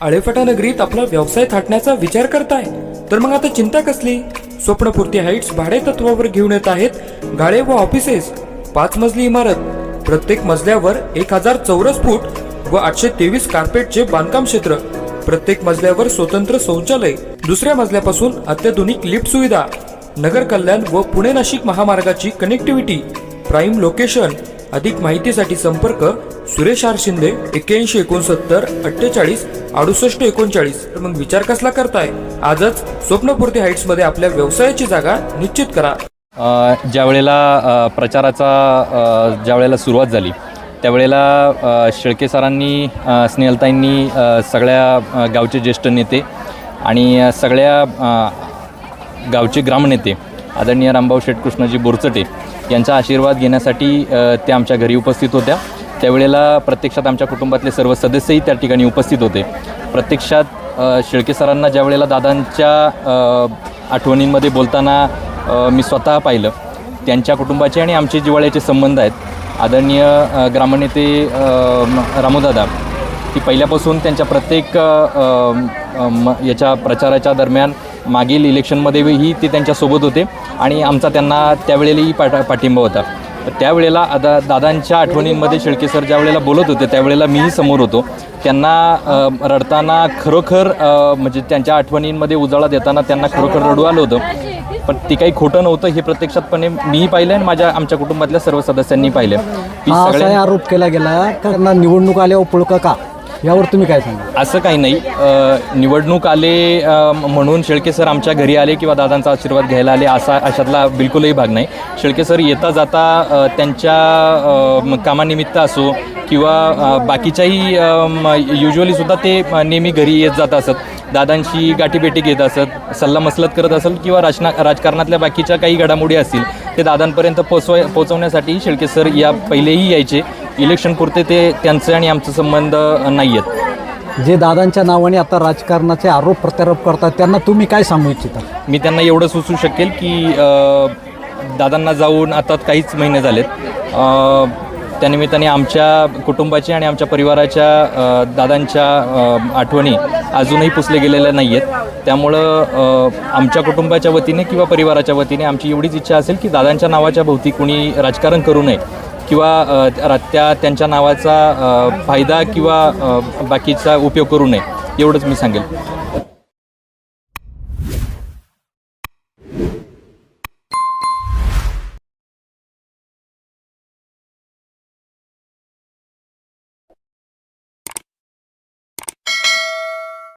आळेफाटा नगरीत आपला व्यवसाय थाटण्याचा विचार करताय तर मग आता चिंता कसली? स्वप्नपूर्ती हाईट्स भाडे तत्वावर घेऊन येत आहेत गाळे व ऑफिसेस. 5 मजली इमारत, प्रत्येक मजल्यावर 1000 चौरस फूट व 823 कार्पेटचे बांधकाम क्षेत्र, प्रत्येक मजल्यावर स्वतंत्र शौचालय, दुसऱ्या मजल्यापासून अत्याधुनिक लिफ्ट सुविधा, नगर कल्याण व पुणे नाशिक महामार्गाची कनेक्टिव्हिटी, प्राईम लोकेशन. अधिक माहितीसाठी संपर्क सुरेश आर शिंदे 8169 48 68 39. तर मग विचार कसला करताय? आजच स्वप्नपूर्ती हाईट्स मध्ये आपल्या व्यवसायाची जागा निश्चित करा. ज्या वेळेला प्रचाराचा ज्या वेळेला सुरुवात झाली त्यावेळेला शेळके सरांनी स्नेहलताईंनी सगळ्या गावचे ज्येष्ठ नेते आणि सगळ्या गावचे ग्रामनेते आदरणीय रामभाऊ शेठ कृष्णाजी बोरचटे यांचा आशीर्वाद घेण्यासाठी ते आमच्या घरी उपस्थित होत्या. त्यावेळेला प्रत्यक्षात आमच्या कुटुंबातले सर्व सदस्यही त्या ठिकाणी उपस्थित होते. प्रत्यक्षात शेळके सरांना ज्या वेळेला दादांच्या आठवणींमध्ये बोलताना मी स्वतः पाहिलं. त्यांच्या कुटुंबाचे आणि आमचे जिव्हाळ्याचे संबंध आहेत. आदरणीय ग्रामनेते रामूदादा की पहिल्यापासून त्यांच्या प्रत्येक याच्या प्रचाराच्या दरम्यान मागील इलेक्शनमध्येही ते त्यांच्यासोबत होते आणि आमचा त्यांना त्यावेळेलाही पाठिंबा होता. त्यावेळेला दादांच्या आठवणींमध्ये शेळके सर ज्या वेळेला बोलत होते त्यावेळेला मीही समोर होतो. त्यांना रडताना खरोखर म्हणजे त्यांच्या आठवणींमध्ये उजाळा देताना त्यांना खरोखर रडू आलं होतं. पण ते काही खोटं नव्हतं हे प्रत्यक्षातपणे मीही पाहिलं आणि आमच्या कुटुंबातल्या सर्व सदस्यांनी पाहिलं. सगळ्या आरोप केला गेला त्यांना निवडणूक आल्यावर पुळका का, यावर तुम्ही काय सांगा? असं काही नाही. निवडणूक आले म्हणून शेळके सर आमच्या घरी आले किंवा दादांचा आशीर्वाद घ्यायला आले अशातला बिलकुलही भाग नाही. शेळके सर येता जाता त्यांच्या कामानिमित्त असो किंवा बाकीच्याही युजली ते नेहमी घरी येत जात असत. दादांशी गाठीभेटी घेत असत, सल्लामसलत करत असत किंवा राजकारणातल्या बाकीच्या काही घडामोडी असतील ते दादांपर्यंत पोहोचवण्यासाठी शेळके सर या पहिलेही यायचे. इलेक्शनपुरते ते त्यांचे आणि आमचे संबंध नाही आहेत. जे दादांच्या नावाने आता राजकारणाचे आरोप प्रत्यारोप करतात त्यांना तुम्ही काय सांगू इच्छिता? मी त्यांना एवढं सुचवू शकेल की दादांना जाऊन आता काहीच महिने झालेत. त्यानिमित्ताने आमच्या कुटुंबाची आणि आमच्या परिवाराच्या दादांच्या आठवणी अजूनही पुसले गेलेल्या नाही आहेत. त्यामुळं आमच्या कुटुंबाच्या वतीने किंवा परिवाराच्या वतीने आमची एवढीच इच्छा असेल की दादांच्या नावाच्या भोवती कुणी राजकारण करू नये किंवा त्यांच्या नावाचा फायदा किंवा बाकीचा उपयोग करू नये, एवढंच मी सांगेल.